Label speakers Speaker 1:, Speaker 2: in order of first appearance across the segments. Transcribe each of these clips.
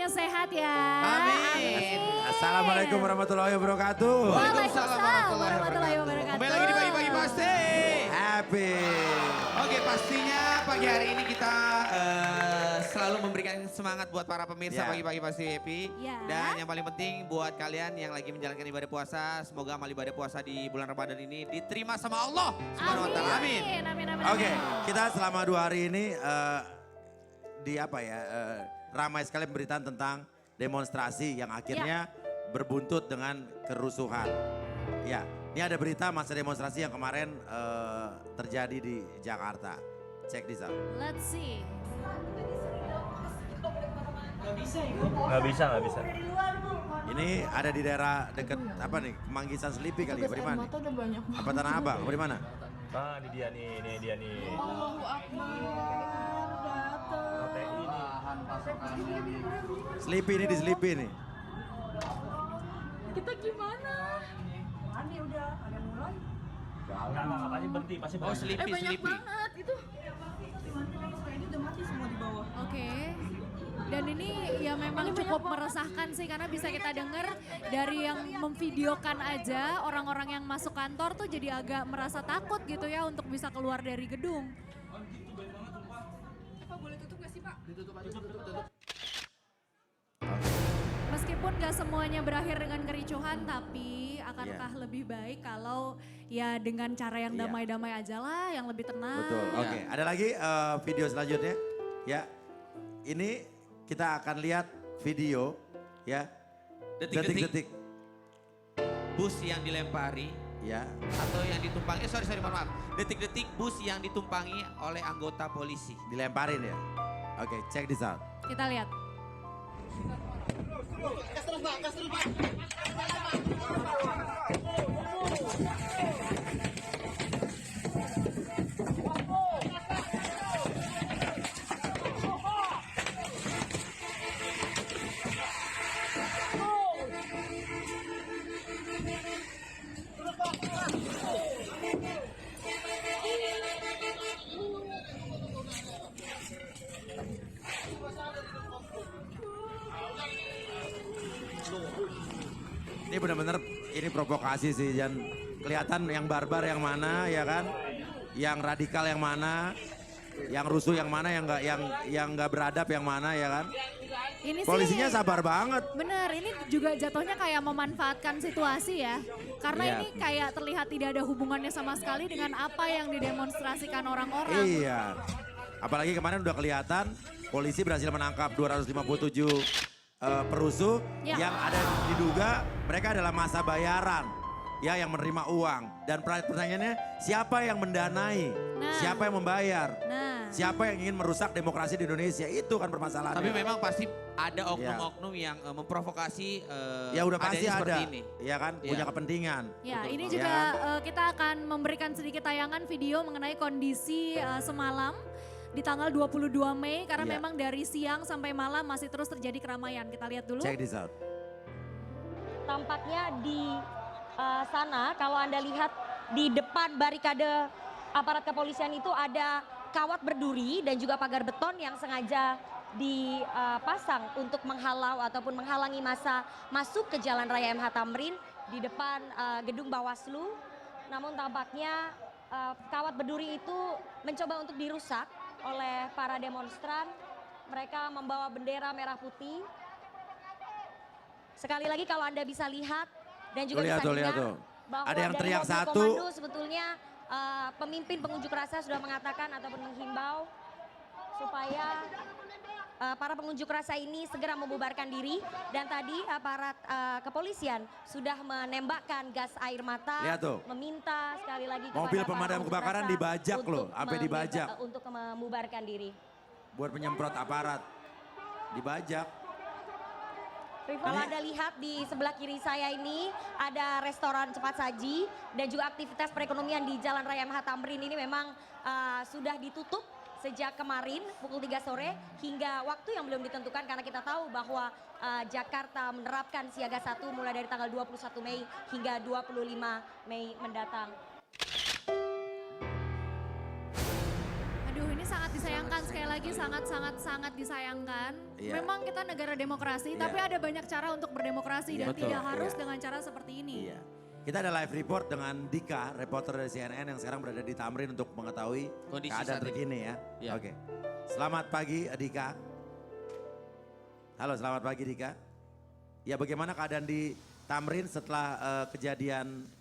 Speaker 1: semuanya sehat ya.
Speaker 2: Amin.
Speaker 3: Assalamualaikum warahmatullahi wabarakatuh.
Speaker 1: Waalaikumsalam warahmatullahi wabarakatuh.
Speaker 2: Kembali lagi di pagi-pagi pasti.
Speaker 3: Happy.
Speaker 2: Oke, pastinya pagi hari ini kita selalu memberikan semangat buat para pemirsa
Speaker 3: Ya.
Speaker 2: pagi-pagi pasti happy.
Speaker 1: Ya.
Speaker 2: Dan yang paling penting buat kalian yang lagi menjalankan ibadah puasa, semoga amal ibadah puasa di bulan Ramadan ini diterima sama Allah Subhanahu wa taala. Amin.
Speaker 1: Amin, amin,
Speaker 3: Oke,
Speaker 1: amin.
Speaker 3: kita selama 2 hari ini di apa ya, ramai sekali pemberitaan tentang demonstrasi yang akhirnya berbuntut dengan kerusuhan. Ya, ini ada berita masa demonstrasi yang kemarin terjadi di Jakarta. Cek di sana.
Speaker 1: Let's see.
Speaker 4: Nggak bisa.
Speaker 3: Ini ada di daerah dekat apa nih, Kemanggisan Selipi kali ya, bagaimana? Apa Tanah Abang, bagaimana?
Speaker 4: Nah, ini dia nih.
Speaker 5: Allahu Akbar, datang.
Speaker 4: KTI nih.
Speaker 3: Selipi ini di Selipi nih.
Speaker 5: Kita gimana? Ini udah ada mulai.
Speaker 4: Nggak, pasti berhenti, pasti
Speaker 2: Oh,
Speaker 4: berhenti.
Speaker 2: sleepy,
Speaker 5: Banyak
Speaker 2: sleepy.
Speaker 5: banget itu. Ini udah mati semua di bawah.
Speaker 1: Oke. Dan ini ya memang cukup meresahkan sih karena bisa kita dengar dari yang memvideokan aja orang-orang yang masuk kantor tuh jadi agak merasa takut gitu ya untuk bisa keluar dari gedung.
Speaker 5: Pak boleh tutup gak sih Pak?
Speaker 1: Meskipun gak semuanya berakhir dengan kericuhan, tapi akankah lebih baik kalau ya dengan cara yang
Speaker 3: Iya.
Speaker 1: damai-damai aja lah, yang lebih tenang.
Speaker 3: Betul. Oke, ada lagi video selanjutnya. Ya, ini kita akan lihat video ya.
Speaker 2: Detik-detik bus yang dilempari
Speaker 3: Ya.
Speaker 2: atau yang ditumpangi, sorry mohon maaf. Detik-detik bus yang ditumpangi oleh anggota polisi.
Speaker 3: Dilemparin ya. Oke, cek di sound.
Speaker 1: Kita lihat.
Speaker 3: Ini benar-benar ini provokasi sih, dan kelihatan yang barbar yang mana ya kan, yang radikal yang mana, yang rusuh yang mana, yang nggak beradab yang mana ya kan.
Speaker 1: Ini
Speaker 3: Polisinya
Speaker 1: sih,
Speaker 3: sabar banget.
Speaker 1: bener, ini juga jatuhnya kayak memanfaatkan situasi ya. Karena
Speaker 3: Iya.
Speaker 1: ini kayak terlihat tidak ada hubungannya sama sekali dengan apa yang didemonstrasikan orang-orang.
Speaker 3: Iya. Apalagi kemarin udah kelihatan polisi berhasil menangkap 257 perusuh
Speaker 1: Ya.
Speaker 3: yang ada diduga mereka adalah masa bayaran. Ya, yang menerima uang. Dan pertanyaannya, siapa yang mendanai?
Speaker 1: Nah.
Speaker 3: Siapa yang membayar?
Speaker 1: Nah,
Speaker 3: Siapa yang ingin merusak demokrasi di Indonesia? Itu kan permasalahannya.
Speaker 2: Tapi memang pasti ada oknum-oknum yang memprovokasi
Speaker 3: Ya udah pasti
Speaker 2: adanya
Speaker 3: ada,
Speaker 2: seperti ini.
Speaker 3: ya kan,
Speaker 2: Iya.
Speaker 3: punya kepentingan.
Speaker 1: ya
Speaker 2: Betul,
Speaker 1: ini
Speaker 2: Pak.
Speaker 1: juga
Speaker 3: Ya.
Speaker 1: kita akan memberikan sedikit tayangan video mengenai kondisi semalam di tanggal 22 Mei. Karena
Speaker 3: Iya.
Speaker 1: memang dari siang sampai malam masih terus terjadi keramaian. Kita lihat dulu.
Speaker 3: Check this out.
Speaker 6: Tampaknya di sana kalau Anda lihat di depan barikade aparat kepolisian itu ada kawat berduri dan juga pagar beton yang sengaja dipasang untuk menghalau ataupun menghalangi massa masuk ke Jalan Raya MH Tamrin di depan gedung Bawaslu. Namun tampaknya kawat berduri itu mencoba untuk dirusak oleh para demonstran. Mereka membawa bendera merah putih. Sekali lagi kalau Anda bisa lihat dan juga bisa
Speaker 3: Tuh, lihat
Speaker 6: dengar
Speaker 3: tuh.
Speaker 6: bahwa
Speaker 3: Ada yang
Speaker 6: dari
Speaker 3: teriak
Speaker 6: mobil
Speaker 3: satu.
Speaker 6: komando sebetulnya pemimpin pengunjuk rasa sudah mengatakan ataupun menghimbau supaya para pengunjuk rasa ini segera membubarkan diri, dan tadi aparat kepolisian sudah menembakkan gas air mata,
Speaker 3: Lihat tuh.
Speaker 6: meminta sekali lagi kepada
Speaker 3: Mobil
Speaker 6: para
Speaker 3: pemadam
Speaker 6: pengunjuk
Speaker 3: kebakaran
Speaker 6: rasa
Speaker 3: dibajak
Speaker 6: untuk
Speaker 3: loh, sampai dibajak.
Speaker 6: untuk membubarkan diri.
Speaker 3: Buat penyemprot aparat. Dibajak.
Speaker 6: Kalau Anda lihat di sebelah kiri saya ini ada restoran cepat saji dan juga aktivitas perekonomian di Jalan Raya MH Tamrin ini memang sudah ditutup sejak kemarin pukul 3 sore hingga waktu yang belum ditentukan, karena kita tahu bahwa Jakarta menerapkan siaga 1 mulai dari tanggal 21 Mei hingga 25 Mei mendatang.
Speaker 1: Aduh, ini ini sangat disayangkan, sekali lagi sangat disayangkan.
Speaker 3: Iya.
Speaker 1: Memang kita negara demokrasi,
Speaker 3: Iya.
Speaker 1: tapi ada banyak cara untuk berdemokrasi dan
Speaker 3: Betul,
Speaker 1: tidak harus
Speaker 3: iya.
Speaker 1: dengan cara seperti ini.
Speaker 3: Iya. Kita ada live report dengan Dika, reporter dari CNN yang sekarang berada di Tamrin untuk mengetahui
Speaker 2: Kondisi
Speaker 3: keadaan
Speaker 2: saat ini.
Speaker 3: terkini ya.
Speaker 2: Iya.
Speaker 3: Oke. Selamat pagi Dika. Halo, selamat pagi Dika. Ya, bagaimana keadaan di Tamrin setelah kejadian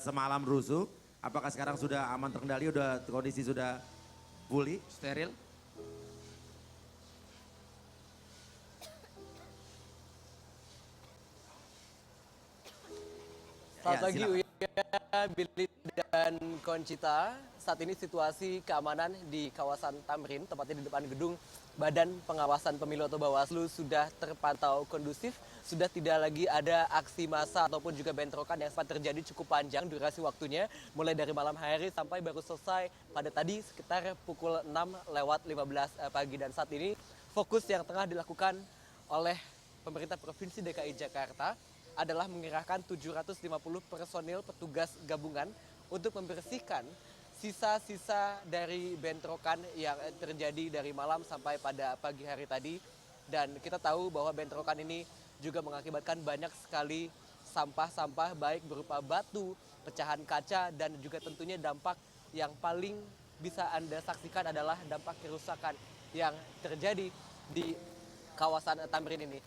Speaker 3: semalam rusuh? Apakah sekarang sudah aman terkendali, kondisi sudah pulih?
Speaker 2: Steril.
Speaker 7: Selamat
Speaker 3: Ya,
Speaker 7: pagi
Speaker 3: silakan.
Speaker 7: Uya, Billy dan Konchita. Saat ini situasi keamanan di kawasan Tamrin, tepatnya di depan gedung Badan Pengawasan Pemilu atau Bawaslu sudah terpantau kondusif. Sudah tidak lagi ada aksi massa ataupun juga bentrokan yang sempat terjadi cukup panjang durasi waktunya. Mulai dari malam hari sampai baru selesai pada tadi sekitar pukul 6:15 pagi. Dan saat ini fokus yang tengah dilakukan oleh pemerintah Provinsi DKI Jakarta adalah mengerahkan 750 personil petugas gabungan untuk membersihkan sisa-sisa dari bentrokan yang terjadi dari malam sampai pada pagi hari tadi. Dan kita tahu bahwa bentrokan ini juga mengakibatkan banyak sekali sampah-sampah baik berupa batu, pecahan kaca, dan juga tentunya dampak yang paling bisa Anda saksikan adalah dampak kerusakan yang terjadi di kawasan Tamrin ini.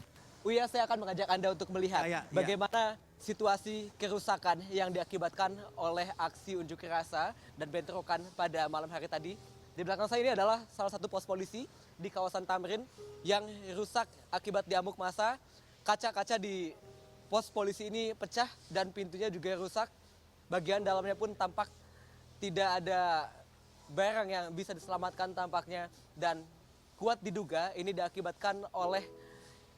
Speaker 7: Uya, saya akan mengajak Anda untuk melihat
Speaker 3: Ya.
Speaker 7: bagaimana situasi kerusakan yang diakibatkan oleh aksi unjuk rasa dan bentrokan pada malam hari tadi. Di belakang saya ini adalah salah satu pos polisi di kawasan Tamrin yang rusak akibat diamuk massa. Kaca-kaca di pos polisi ini pecah dan pintunya juga rusak. Bagian dalamnya pun tampak tidak ada barang yang bisa diselamatkan tampaknya. Dan kuat diduga ini diakibatkan oleh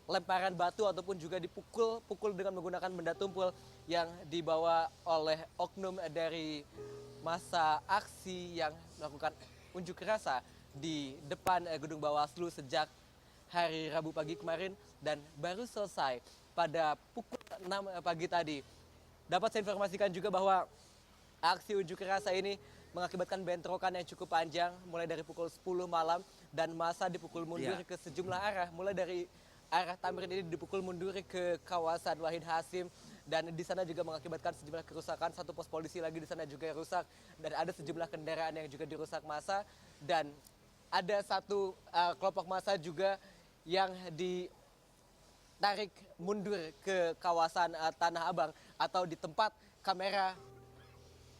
Speaker 7: lemparan batu ataupun juga dipukul dengan menggunakan benda tumpul yang dibawa oleh oknum dari massa aksi yang melakukan unjuk rasa di depan gedung Bawaslu sejak hari Rabu pagi kemarin dan baru selesai pada pukul 6 pagi tadi. Dapat saya informasikan juga bahwa aksi unjuk rasa ini mengakibatkan bentrokan yang cukup panjang mulai dari pukul 10 malam dan massa dipukul mundur ke sejumlah arah, mulai dari arah Tamrin ini dipukul mundur ke kawasan Wahid Hasim dan di sana juga mengakibatkan sejumlah kerusakan. Satu pos polisi lagi di sana juga rusak dan ada sejumlah kendaraan yang juga dirusak massa dan ada satu kelompok massa juga yang ditarik mundur ke kawasan Tanah Abang atau di tempat kamera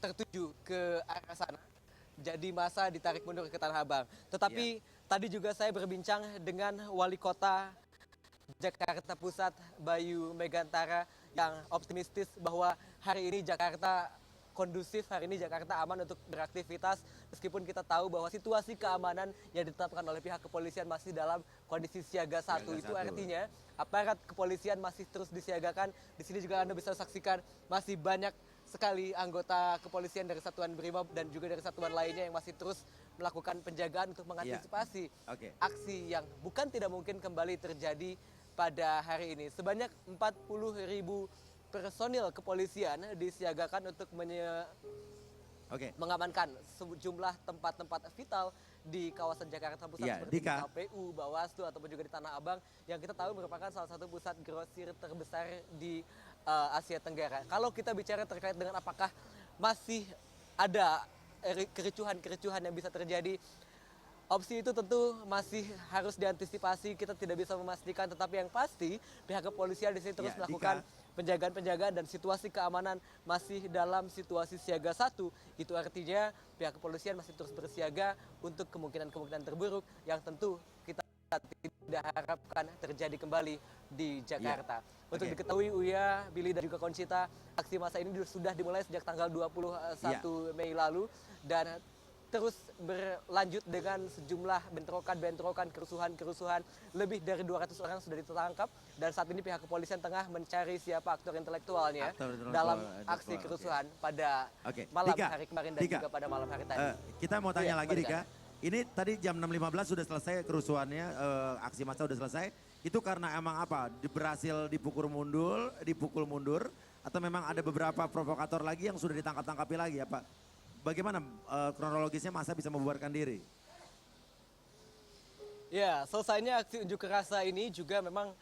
Speaker 7: tertuju ke arah sana. Jadi massa ditarik mundur ke Tanah Abang. Tetapi tadi juga saya berbincang dengan Wali Kota Jakarta Pusat Bayu Megantara yang optimistis bahwa hari ini Jakarta kondusif, hari ini Jakarta aman untuk beraktivitas meskipun kita tahu bahwa situasi keamanan yang ditetapkan oleh pihak kepolisian masih dalam kondisi siaga 1. Itu artinya aparat kepolisian masih terus disiagakan. Di sini juga Anda bisa saksikan masih banyak sekali anggota kepolisian dari Satuan Brimob dan juga dari satuan lainnya yang masih terus melakukan penjagaan untuk mengantisipasi aksi yang bukan tidak mungkin kembali terjadi pada hari ini. Sebanyak 40.000 personil kepolisian disiagakan untuk mengamankan sejumlah tempat-tempat vital di kawasan Jakarta Pusat seperti di KPU, Bawaslu ataupun juga di Tanah Abang yang kita tahu merupakan salah satu pusat grosir terbesar di Asia Tenggara. Kalau kita bicara terkait dengan apakah masih ada kericuhan-kericuhan yang bisa terjadi, opsi itu tentu masih harus diantisipasi, kita tidak bisa memastikan, tetapi yang pasti pihak kepolisian di sini terus melakukan penjagaan-penjagaan dan situasi keamanan masih dalam situasi siaga 1. Itu artinya pihak kepolisian masih terus bersiaga untuk kemungkinan-kemungkinan terburuk yang tentu kita tidak harapkan terjadi kembali di Jakarta. Untuk diketahui Uya, Billy dan juga Konchita, aksi massa ini sudah dimulai sejak tanggal 21 Mei lalu dan terus berlanjut dengan sejumlah bentrokan, kerusuhan. Lebih dari 200 orang sudah ditangkap dan saat ini pihak kepolisian tengah mencari siapa aktor intelektualnya dalam aksi kerusuhan pada malam hari kemarin dan juga pada malam hari tadi.
Speaker 3: Kita mau tanya lagi Dika, ini tadi jam 6.15 sudah selesai kerusuhannya, aksi massa sudah selesai. Itu karena emang apa? Berhasil dipukul mundur atau memang ada beberapa provokator lagi yang sudah ditangkap-tangkapi lagi ya Pak? Bagaimana kronologisnya massa bisa membubarkan diri?
Speaker 7: Ya, selesainya aksi unjuk rasa ini juga memang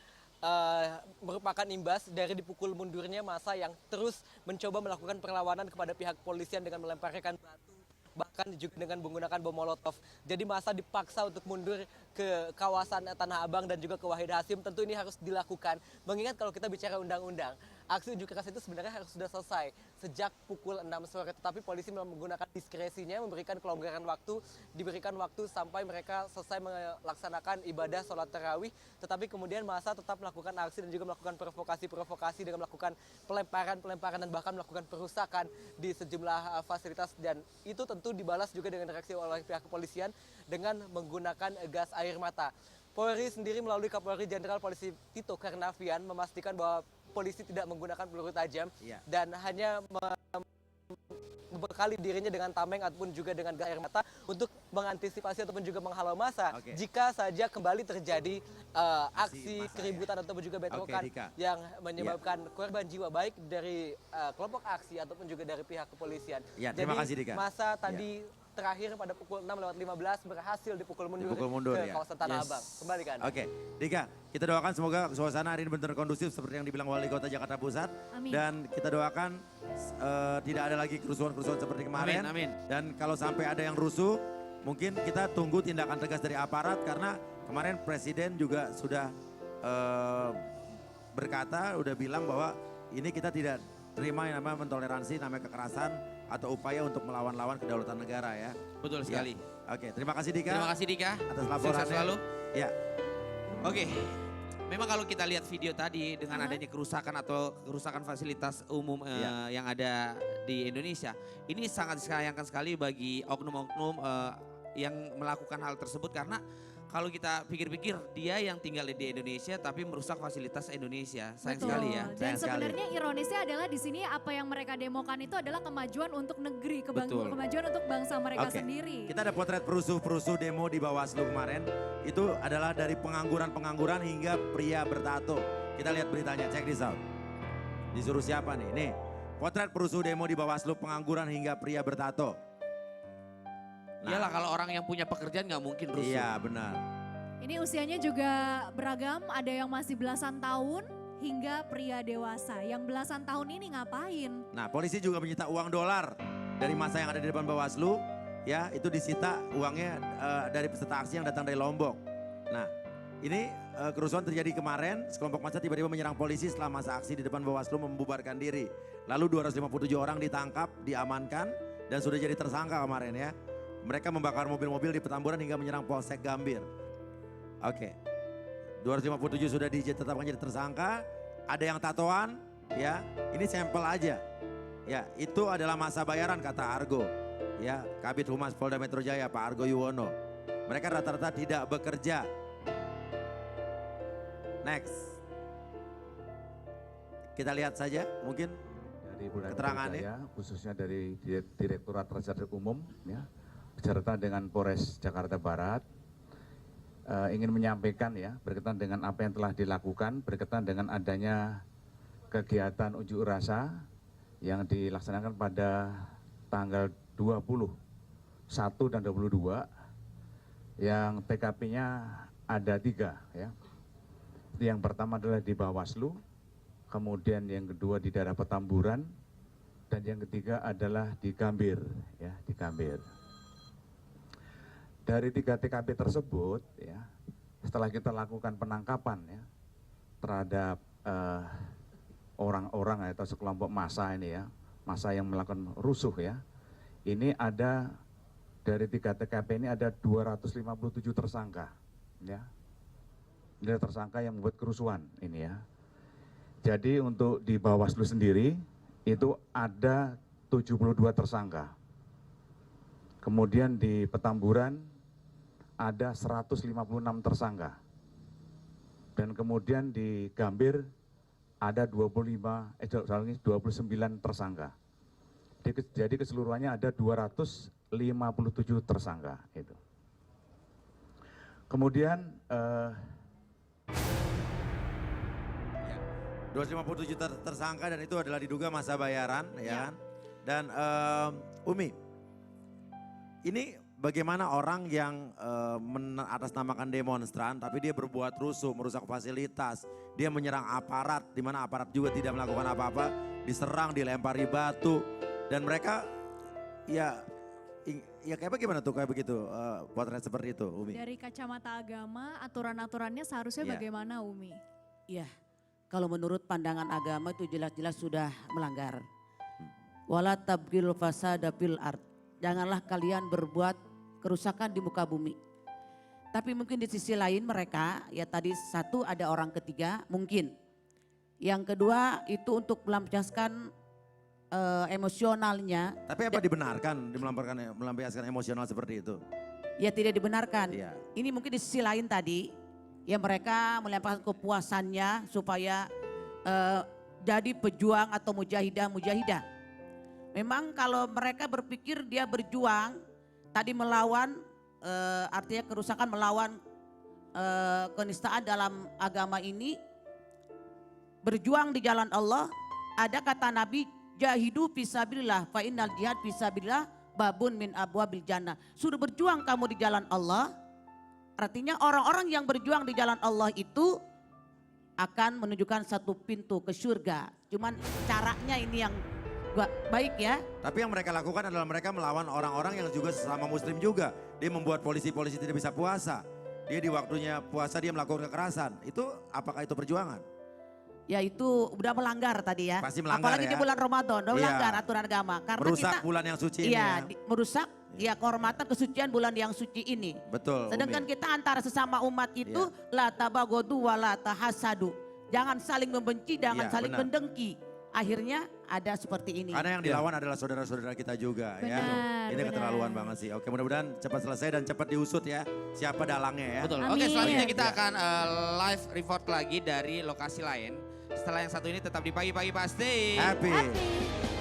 Speaker 7: merupakan imbas dari dipukul mundurnya massa yang terus mencoba melakukan perlawanan kepada pihak kepolisian dengan melemparkan batu, bahkan juga dengan menggunakan bom molotov. Jadi massa dipaksa untuk mundur ke kawasan Tanah Abang dan juga ke Wahid Hasim. Tentu ini harus dilakukan. Mengingat kalau kita bicara undang-undang, aksi unjuk rasa itu sebenarnya harus sudah selesai sejak pukul 6 sore. Tetapi polisi menggunakan diskresinya, memberikan kelonggaran waktu, diberikan waktu sampai mereka selesai melaksanakan ibadah sholat tarawih. Tetapi kemudian massa tetap melakukan aksi dan juga melakukan provokasi-provokasi dengan melakukan pelemparan dan bahkan melakukan perusakan di sejumlah fasilitas. Dan itu tentu dibalas juga dengan reaksi oleh pihak kepolisian dengan menggunakan gas air mata. Polri sendiri melalui Kapolri Jenderal Polisi Tito Karnavian memastikan bahwa polisi tidak menggunakan peluru tajam dan hanya membekali dirinya dengan tameng ataupun juga dengan gas air mata untuk mengantisipasi ataupun juga menghalau massa jika saja kembali terjadi aksi keributan ataupun juga bentrokan yang menyebabkan korban jiwa baik dari kelompok aksi ataupun juga dari pihak kepolisian.
Speaker 3: Terima kasih, Dika.
Speaker 7: Massa tadi terakhir pada pukul 6:15 berhasil dipukul mundur ke kawasan Tanah Abang. Kembali ke Anda.
Speaker 3: Oke, Dika, kita doakan semoga suasana hari ini benar kondusif seperti yang dibilang Wali Kota Jakarta Pusat.
Speaker 1: Amin.
Speaker 3: Dan kita doakan tidak ada lagi kerusuhan-kerusuhan seperti kemarin.
Speaker 2: Amin.
Speaker 3: Dan kalau sampai ada yang rusuh, mungkin kita tunggu tindakan tegas dari aparat karena kemarin Presiden juga sudah berkata, udah bilang bahwa ini kita tidak terima yang namanya mentoleransi, namanya kekerasan atau upaya untuk melawan-lawan kedaulatan negara ya.
Speaker 2: Betul sekali.
Speaker 3: Oke, terima kasih Dika.
Speaker 2: Terima kasih Dika.
Speaker 3: Atas
Speaker 2: Sukses
Speaker 3: laporannya.
Speaker 2: selalu.
Speaker 3: Ya.
Speaker 2: Oke. Memang kalau kita lihat video tadi dengan adanya kerusakan atau kerusakan fasilitas umum yang ada di Indonesia, ini sangat disayangkan sekali bagi oknum-oknum yang melakukan hal tersebut karena kalau kita pikir-pikir dia yang tinggal di Indonesia tapi merusak fasilitas Indonesia. Sayang
Speaker 1: Betul.
Speaker 2: sekali ya.
Speaker 1: Dan
Speaker 3: Sayang sekali.
Speaker 1: sebenarnya ironisnya adalah di sini apa yang mereka demokan itu adalah kemajuan untuk negeri,
Speaker 2: Betul.
Speaker 1: kemajuan untuk bangsa mereka
Speaker 3: Oke.
Speaker 1: sendiri.
Speaker 3: Kita ada potret perusuh demo di Bawaslu kemarin. Itu adalah dari pengangguran-pengangguran hingga pria bertato. Kita lihat beritanya, check this out. Disuruh siapa nih? Nih, potret perusuh demo di Bawaslu pengangguran hingga pria bertato.
Speaker 2: Iyalah kalau orang yang punya pekerjaan nggak mungkin rusuh.
Speaker 3: Iya benar.
Speaker 1: Ini usianya juga beragam, ada yang masih belasan tahun hingga pria dewasa. Yang belasan tahun ini ngapain?
Speaker 3: Nah, polisi juga menyita uang dolar dari masa yang ada di depan Bawaslu. Ya, itu disita uangnya dari peserta aksi yang datang dari Lombok. Nah, ini kerusuhan terjadi kemarin. Sekelompok massa tiba-tiba menyerang polisi setelah masa aksi di depan Bawaslu membubarkan diri. Lalu 257 orang ditangkap, diamankan, dan sudah jadi tersangka kemarin ya. Mereka membakar mobil-mobil di Petamburan hingga menyerang Polsek Gambir. Oke, 257 sudah ditetapkan jadi tersangka. Ada yang tatoan, ya. Ini sampel aja. Ya, itu adalah masa bayaran kata Argo. Ya, Kabid Humas Polda Metro Jaya Pak Argo Yuwono. Mereka rata-rata tidak bekerja. Next. Kita lihat saja mungkin
Speaker 8: dari Polda Metro
Speaker 3: keterangannya.
Speaker 8: Jaya, khususnya dari Direktorat Reserse Umum, ya, beserta dengan Polres Jakarta Barat, ingin menyampaikan ya berkaitan dengan apa yang telah dilakukan berkaitan dengan adanya kegiatan unjuk rasa yang dilaksanakan pada tanggal 21 dan 22 yang TKP-nya ada 3 ya. Yang pertama adalah di Bawaslu, kemudian yang kedua di daerah Petamburan, dan yang ketiga adalah di Gambir ya, di Gambir. Dari 3 TKP tersebut, ya, setelah kita lakukan penangkapan ya, terhadap orang-orang atau sekelompok massa ini ya, massa yang melakukan rusuh ya, ini ada dari 3 TKP ini ada 257 tersangka, ya, ini tersangka yang membuat kerusuhan ini ya. Jadi untuk di Bawaslu sendiri itu ada 72 tersangka, kemudian di Petamburan ada 156 tersangka. Dan kemudian di Gambir ada 29 tersangka. Jadi keseluruhannya ada 257 tersangka itu. Kemudian
Speaker 3: 257 tersangka dan itu adalah diduga masa bayaran ya kan. Dan Umi, ini bagaimana orang yang atasnamakan demonstran tapi dia berbuat rusuh, merusak fasilitas, dia menyerang aparat di mana aparat juga tidak melakukan apa-apa, diserang, dilempari batu dan mereka ya kayak bagaimana tuh kayak begitu potret seperti itu Umi?
Speaker 1: Dari kacamata agama, aturan-aturannya seharusnya
Speaker 3: Iya.
Speaker 1: bagaimana Umi?
Speaker 9: Iya, kalau menurut pandangan agama itu jelas-jelas sudah melanggar. Wala tabghil fasada fil ard. Janganlah kalian berbuat kerusakan di muka bumi. Tapi mungkin di sisi lain mereka, ya tadi satu ada orang ketiga mungkin. Yang kedua itu untuk melampiaskan emosionalnya.
Speaker 3: Tapi apa dibenarkan melampiaskan emosional seperti itu?
Speaker 9: Ya tidak dibenarkan.
Speaker 3: Iya.
Speaker 9: Ini mungkin di sisi lain tadi, ya mereka melampiaskan kepuasannya supaya jadi pejuang atau mujahidah. Memang kalau mereka berpikir dia berjuang, tadi melawan, artinya kerusakan melawan kenistaan dalam agama ini, berjuang di jalan Allah, ada kata Nabi, jahidu fisabilillah, fa innal jihad fisabilillah babun min abwabil jannah. Sudah berjuang kamu di jalan Allah, artinya orang-orang yang berjuang di jalan Allah itu akan menunjukkan satu pintu ke surga. Cuman caranya ini yang baik ya.
Speaker 3: Tapi yang mereka lakukan adalah mereka melawan orang-orang yang juga sesama muslim juga. Dia membuat polisi-polisi tidak bisa puasa. Dia di waktunya puasa dia melakukan kekerasan. Itu apakah itu perjuangan?
Speaker 9: Ya itu udah melanggar tadi ya.
Speaker 3: Pasti melanggar
Speaker 9: apalagi
Speaker 3: ya.
Speaker 9: di bulan Ramadan, udah
Speaker 3: Iya.
Speaker 9: melanggar aturan agama. Karena
Speaker 3: Merusak
Speaker 9: kita,
Speaker 3: bulan yang suci ini
Speaker 9: iya,
Speaker 3: ya.
Speaker 9: merusak ya kehormatan kesucian bulan yang suci ini.
Speaker 3: Betul.
Speaker 9: Sedangkan
Speaker 3: Umi.
Speaker 9: kita antara sesama umat itu la tabagodu wa la tahasadu. Jangan saling membenci, jangan
Speaker 3: Iya,
Speaker 9: saling
Speaker 3: benar.
Speaker 9: mendengki. Akhirnya ada seperti ini.
Speaker 3: Karena yang dilawan adalah saudara-saudara kita juga ya.
Speaker 1: Benar,
Speaker 3: Ini
Speaker 1: benar.
Speaker 3: keterlaluan banget sih. Oke, mudah-mudahan cepat selesai dan cepat diusut ya. Siapa dalangnya ya.
Speaker 2: Betul.
Speaker 1: Amin.
Speaker 2: Oke, selanjutnya kita
Speaker 3: Ya.
Speaker 2: akan live report lagi dari lokasi lain. Setelah yang satu ini tetap di pagi-pagi pasti.
Speaker 3: Happy.
Speaker 1: Happy.